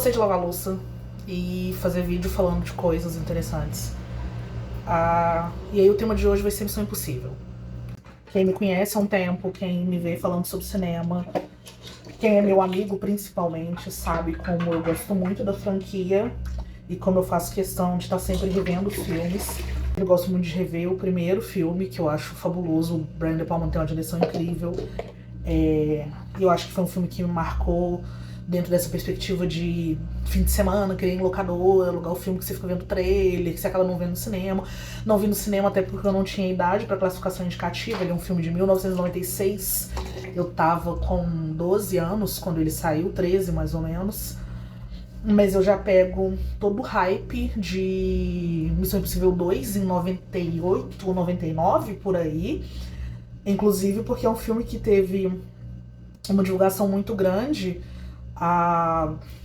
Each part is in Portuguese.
cansei de lavar louça e fazer vídeo falando de coisas interessantes. E aí o tema de hoje vai ser Missão Impossível. Quem me conhece há um tempo, quem me vê falando sobre cinema, quem é meu amigo principalmente, sabe como eu gosto muito da franquia e como eu faço questão de estar sempre revendo os filmes. Eu gosto muito de rever o primeiro filme, que eu acho fabuloso. O Brian De Palma tem uma direção incrível. Eu acho que foi um filme que me marcou dentro dessa perspectiva de fim de semana, querer ir em locador, alugar o filme que você fica vendo trailer, que você acaba não vendo no cinema. Não vi no cinema até porque eu não tinha idade para classificação indicativa. Ele é um filme de 1996. Eu tava com 12 anos quando ele saiu, 13 mais ou menos. Mas eu já pego todo o hype de Missão Impossível 2 em 98 ou 99, por aí. Inclusive porque é um filme que teve uma divulgação muito grande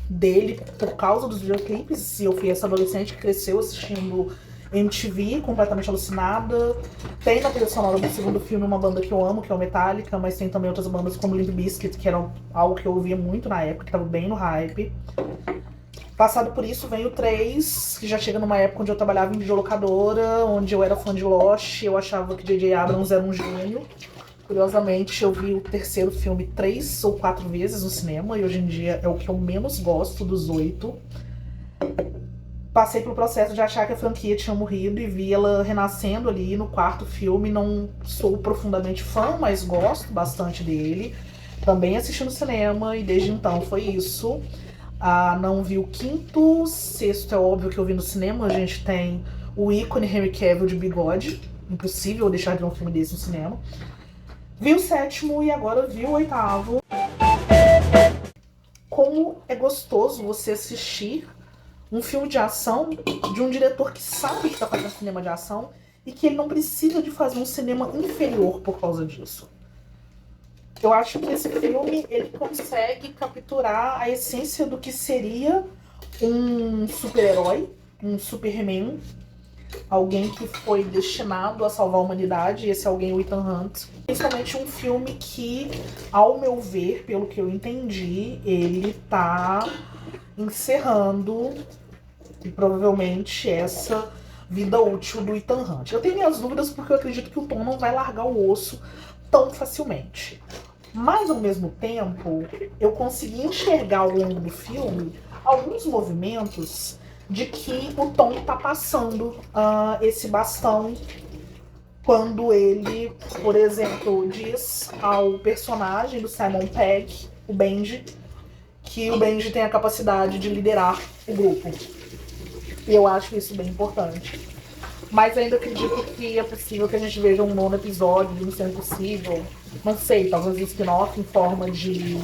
dele por causa dos videoclipes. E eu fui essa adolescente que cresceu assistindo MTV, completamente alucinada. Tem na trilha sonora do segundo filme uma banda que eu amo, que é o Metallica, mas tem também outras bandas como Limp Bizkit, que era algo que eu ouvia muito na época, que tava bem no hype. Passado por isso, vem o 3, que já chega numa época onde eu trabalhava em videolocadora, onde eu era fã de Lost, eu achava que J.J. Abrams era um gênio. Curiosamente, eu vi o terceiro filme 3 ou 4 vezes no cinema, e hoje em dia é o que eu menos gosto dos 8. Passei pelo processo de achar que a franquia tinha morrido e vi ela renascendo ali no quarto filme. Não sou profundamente fã, mas gosto bastante dele. Também assisti no cinema, e desde então foi isso. Não vi o quinto, sexto é óbvio que eu vi no cinema. A gente tem o ícone Henry Cavill de bigode. Impossível deixar de ver um filme desse no cinema. Vi o sétimo e agora vi o oitavo. Como é gostoso você assistir um filme de ação de um diretor que sabe que está fazendo cinema de ação e que ele não precisa de fazer um cinema inferior por causa disso. Eu acho que esse filme ele consegue capturar a essência do que seria um super-herói, um Superman, alguém que foi destinado a salvar a humanidade, e esse alguém é o Ethan Hunt. Principalmente um filme que, ao meu ver, pelo que eu entendi, ele tá encerrando provavelmente essa vida útil do Ethan Hunt. Eu tenho minhas dúvidas porque eu acredito que o Tom não vai largar o osso tão facilmente. Mas, ao mesmo tempo, eu consegui enxergar ao longo do filme alguns movimentos de que o Tom tá passando esse bastão quando ele, por exemplo, diz ao personagem do Simon Pegg, o Benji, que o Benji tem a capacidade de liderar o grupo. E eu acho isso bem importante. Mas ainda acredito que é possível que a gente veja um nono episódio de Missão Impossível. Não sei, talvez um spin-off em forma de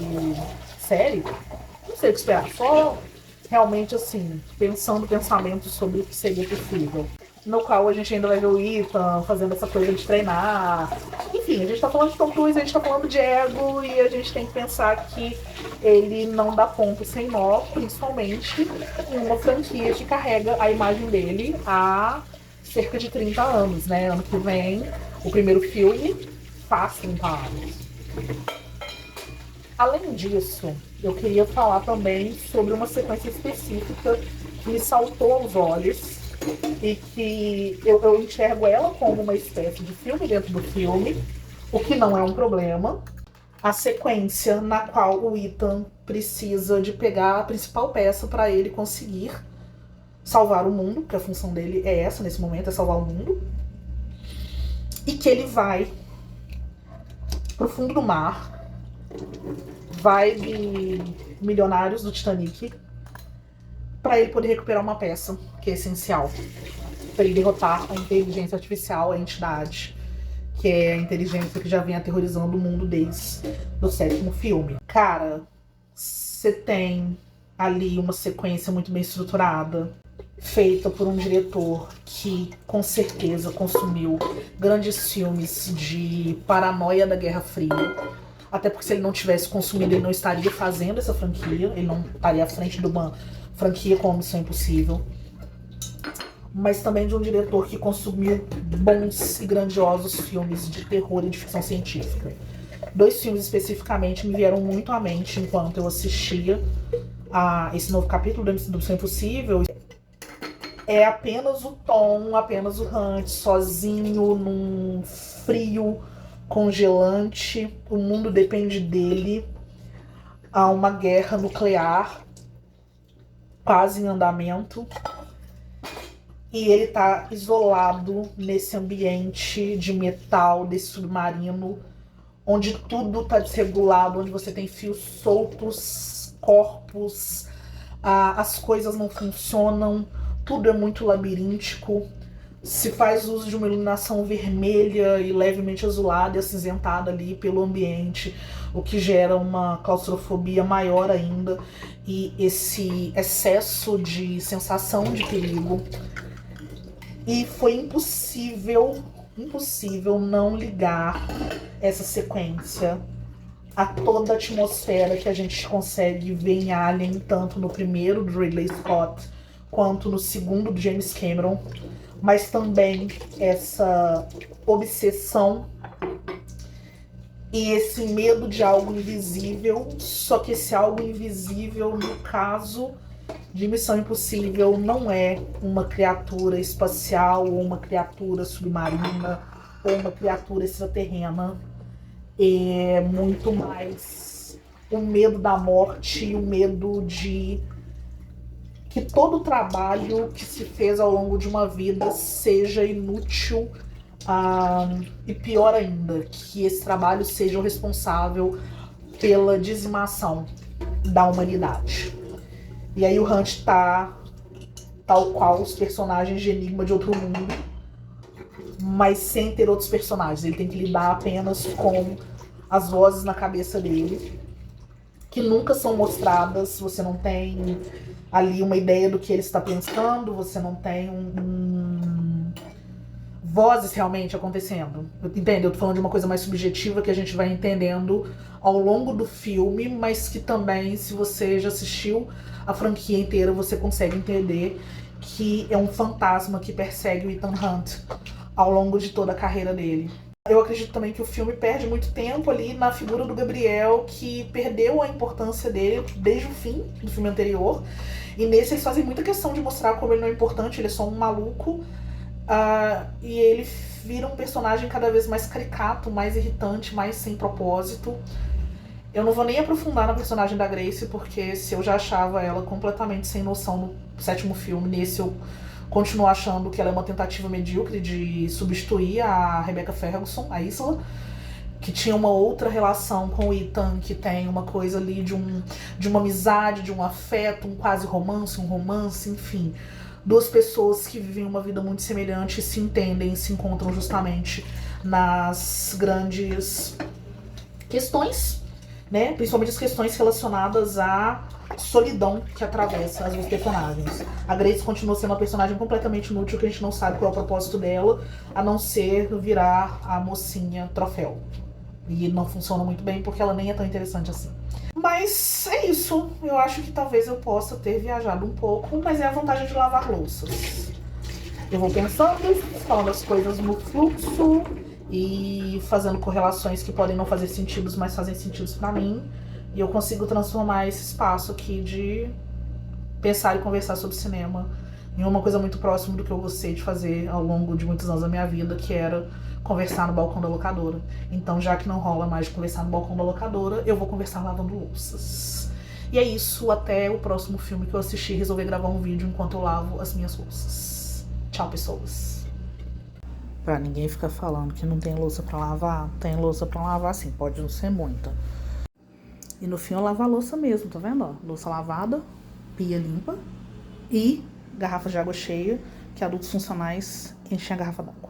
série. Não sei o que esperar. Só realmente, assim, pensando pensamentos sobre o que seria possível. No qual a gente ainda vai ver o Ethan fazendo essa coisa de treinar. Enfim, a gente tá falando de Tom Cruise, a gente tá falando de ego, e a gente tem que pensar que ele não dá ponto sem nó, principalmente em uma franquia que carrega a imagem dele há cerca de 30 anos, né? Ano que vem, o primeiro filme faz 30 anos. Além disso, eu queria falar também sobre uma sequência específica que me saltou aos olhos e que eu enxergo ela como uma espécie de filme dentro do filme, o que não é um problema. A sequência na qual o Ethan precisa de pegar a principal peça para ele conseguir salvar o mundo, porque a função dele é essa nesse momento, é salvar o mundo. E que ele vai pro fundo do mar, vai de Milionários do Titanic, para ele poder recuperar uma peça que é essencial para ele derrotar a inteligência artificial, a entidade, que é a inteligência que já vem aterrorizando o mundo desde o sétimo filme. Cara, você tem ali uma sequência muito bem estruturada, feita por um diretor que com certeza consumiu grandes filmes de paranoia da Guerra Fria. Até porque se ele não tivesse consumido, ele não estaria fazendo essa franquia, ele não estaria à frente de uma franquia como Missão Impossível. Mas também de um diretor que consumiu bons e grandiosos filmes de terror e de ficção científica. 2 filmes especificamente me vieram muito à mente enquanto eu assistia esse novo capítulo do Missão Impossível é apenas o Tom, apenas o Hunt, sozinho num frio congelante. O mundo depende dele. Há uma guerra nuclear quase em andamento. E ele tá isolado nesse ambiente de metal, desse submarino, onde tudo tá desregulado, onde você tem fios soltos, corpos, as coisas não funcionam, tudo é muito labiríntico. Se faz uso de uma iluminação vermelha e levemente azulada e acinzentada ali pelo ambiente, o que gera uma claustrofobia maior ainda e esse excesso de sensação de perigo. E foi impossível não ligar essa sequência a toda a atmosfera que a gente consegue ver em Alien, tanto no primeiro do Ridley Scott quanto no segundo do James Cameron, mas também essa obsessão e esse medo de algo invisível, só que esse algo invisível, no caso de Missão Impossível, não é uma criatura espacial ou uma criatura submarina ou uma criatura extraterrena. É muito mais o medo da morte e o medo de que todo o trabalho que se fez ao longo de uma vida seja inútil, e pior ainda, que esse trabalho seja o responsável pela dizimação da humanidade. E aí o Hunt tá tal qual os personagens de Enigma de Outro Mundo, mas sem ter outros personagens. Ele tem que lidar apenas com as vozes na cabeça dele, que nunca são mostradas. Você não tem ali uma ideia do que ele está pensando, você não tem vozes realmente acontecendo. Entende? Eu tô falando de uma coisa mais subjetiva que a gente vai entendendo ao longo do filme, mas que também, se você já assistiu a franquia inteira, você consegue entender que é um fantasma que persegue o Ethan Hunt ao longo de toda a carreira dele. Eu acredito também que o filme perde muito tempo ali na figura do Gabriel, que perdeu a importância dele desde o fim do filme anterior. E nesse eles fazem muita questão de mostrar como ele não é importante, ele é só um maluco. E ele vira um personagem cada vez mais caricato, mais irritante, mais sem propósito. Eu não vou nem aprofundar na personagem da Grace, porque se eu já achava ela completamente sem noção no 7º filme, nesse eu continuo achando que ela é uma tentativa medíocre de substituir a Rebecca Ferguson, a Isla, que tinha uma outra relação com o Ethan, que tem uma coisa ali de uma amizade, de um afeto, um quase romance, enfim. Duas pessoas que vivem uma vida muito semelhante, se entendem, se encontram justamente nas grandes questões, né? Principalmente as questões relacionadas à solidão que atravessa as duas personagens. A Grace continua sendo uma personagem completamente inútil, que a gente não sabe qual é o propósito dela, a não ser virar a mocinha troféu. E não funciona muito bem porque ela nem é tão interessante assim. Mas é isso. Eu acho que talvez eu possa ter viajado um pouco, mas é a vantagem de lavar louças. Eu vou pensando, falando as coisas no fluxo e fazendo correlações que podem não fazer sentido, mas fazem sentido pra mim. E eu consigo transformar esse espaço aqui de pensar e conversar sobre cinema em uma coisa muito próxima do que eu gostei de fazer ao longo de muitos anos da minha vida, que era conversar no balcão da locadora. Então, já que não rola mais de conversar no balcão da locadora, eu vou conversar lavando louças. E é isso, até o próximo filme que eu assistir e resolver gravar um vídeo enquanto eu lavo as minhas louças. Tchau, pessoas. Pra ninguém ficar falando que não tem louça pra lavar, tem louça pra lavar sim, pode não ser muita. E no fim eu lavo a louça mesmo, tá vendo? Ó, louça lavada, pia limpa e garrafa de água cheia, que adultos funcionais enchem a garrafa d'água.